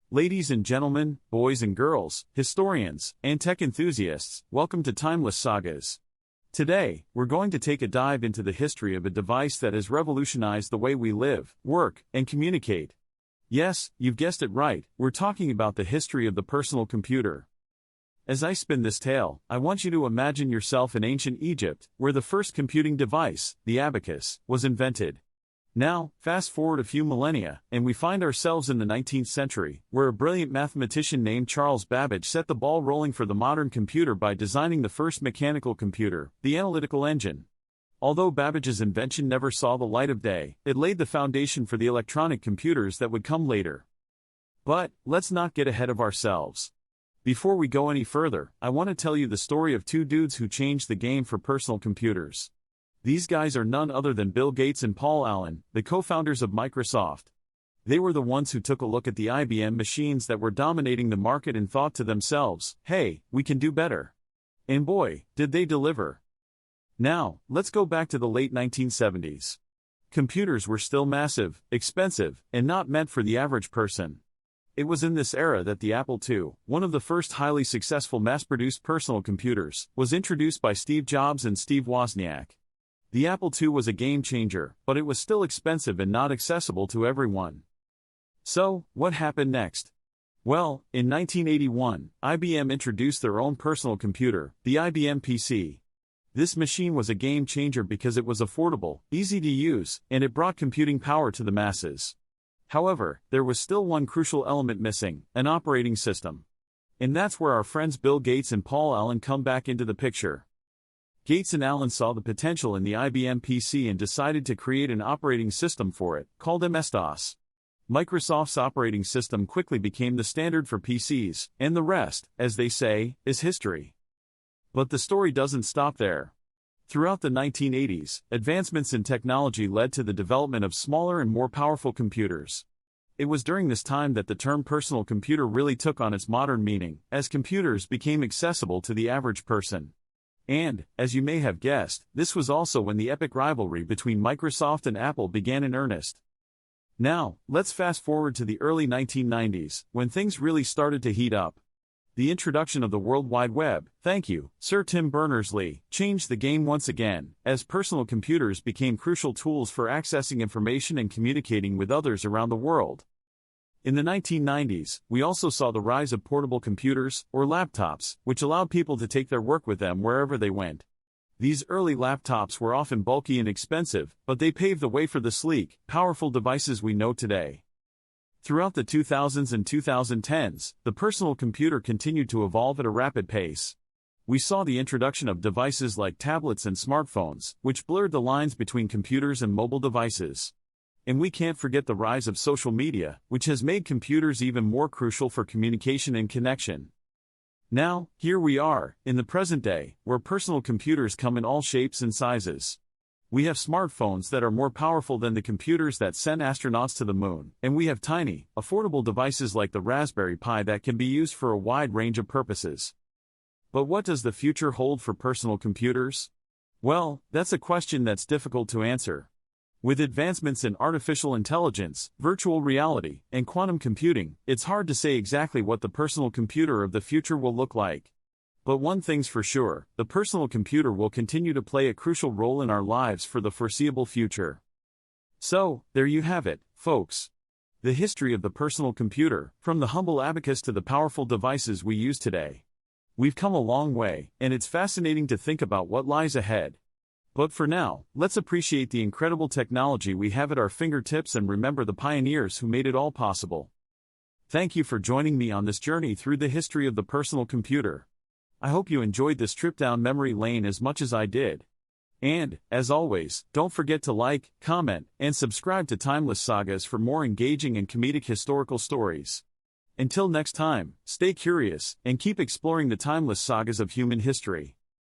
Ladies and gentlemen, boys and girls, historians, and tech enthusiasts, welcome to Timeless Sagas. Today, we're going to take a dive into the history of a device that has revolutionized the way we live, work, and communicate. Yes, you've guessed it right, we're talking about the history of the personal computer. As I spin this tale, I want you to imagine yourself in ancient Egypt, where the first computing device, the abacus, was invented. Now, fast forward a few millennia, and we find ourselves in the 19th century, where a brilliant mathematician named Charles Babbage set the ball rolling for the modern computer by designing the first mechanical computer, the analytical engine. Although Babbage's invention never saw the light of day, it laid the foundation for the electronic computers that would come later. But, let's not get ahead of ourselves. Before we go any further, I want to tell you the story of two dudes who changed the game for personal computers. These guys are none other than Bill Gates and Paul Allen, the co-founders of Microsoft. They were the ones who took a look at the IBM machines that were dominating the market and thought to themselves, hey, we can do better. And boy, did they deliver. Now, let's go back to the late 1970s. Computers were still massive, expensive, and not meant for the average person. It was in this era that the Apple II, one of the first highly successful mass-produced personal computers, was introduced by Steve Jobs and Steve Wozniak. The Apple II was a game-changer, but it was still expensive and not accessible to everyone. So, what happened next? Well, in 1981, IBM introduced their own personal computer, the IBM PC. This machine was a game-changer because it was affordable, easy to use, and it brought computing power to the masses. However, there was still one crucial element missing, an operating system. And that's where our friends Bill Gates and Paul Allen come back into the picture. Gates and Allen saw the potential in the IBM PC and decided to create an operating system for it, called MS-DOS. Microsoft's operating system quickly became the standard for PCs, and the rest, as they say, is history. But the story doesn't stop there. Throughout the 1980s, advancements in technology led to the development of smaller and more powerful computers. It was during this time that the term personal computer really took on its modern meaning, as computers became accessible to the average person. And, as you may have guessed, this was also when the epic rivalry between Microsoft and Apple began in earnest. Now, let's fast forward to the early 1990s, when things really started to heat up. The introduction of the World Wide Web, thank you, Sir Tim Berners-Lee, changed the game once again, as personal computers became crucial tools for accessing information and communicating with others around the world. In the 1990s, we also saw the rise of portable computers, or laptops, which allowed people to take their work with them wherever they went. These early laptops were often bulky and expensive, but they paved the way for the sleek, powerful devices we know today. Throughout the 2000s and 2010s, the personal computer continued to evolve at a rapid pace. We saw the introduction of devices like tablets and smartphones, which blurred the lines between computers and mobile devices. And we can't forget the rise of social media, which has made computers even more crucial for communication and connection. Now, here we are, in the present day, where personal computers come in all shapes and sizes. We have smartphones that are more powerful than the computers that sent astronauts to the moon, and we have tiny, affordable devices like the Raspberry Pi that can be used for a wide range of purposes. But what does the future hold for personal computers? Well, that's a question that's difficult to answer. With advancements in artificial intelligence, virtual reality, and quantum computing, it's hard to say exactly what the personal computer of the future will look like. But one thing's for sure, the personal computer will continue to play a crucial role in our lives for the foreseeable future. So, there you have it, folks. The history of the personal computer, from the humble abacus to the powerful devices we use today. We've come a long way, and it's fascinating to think about what lies ahead. But for now, let's appreciate the incredible technology we have at our fingertips and remember the pioneers who made it all possible. Thank you for joining me on this journey through the history of the personal computer. I hope you enjoyed this trip down memory lane as much as I did. And, as always, don't forget to like, comment, and subscribe to Timeless Sagas for more engaging and comedic historical stories. Until next time, stay curious, and keep exploring the timeless sagas of human history.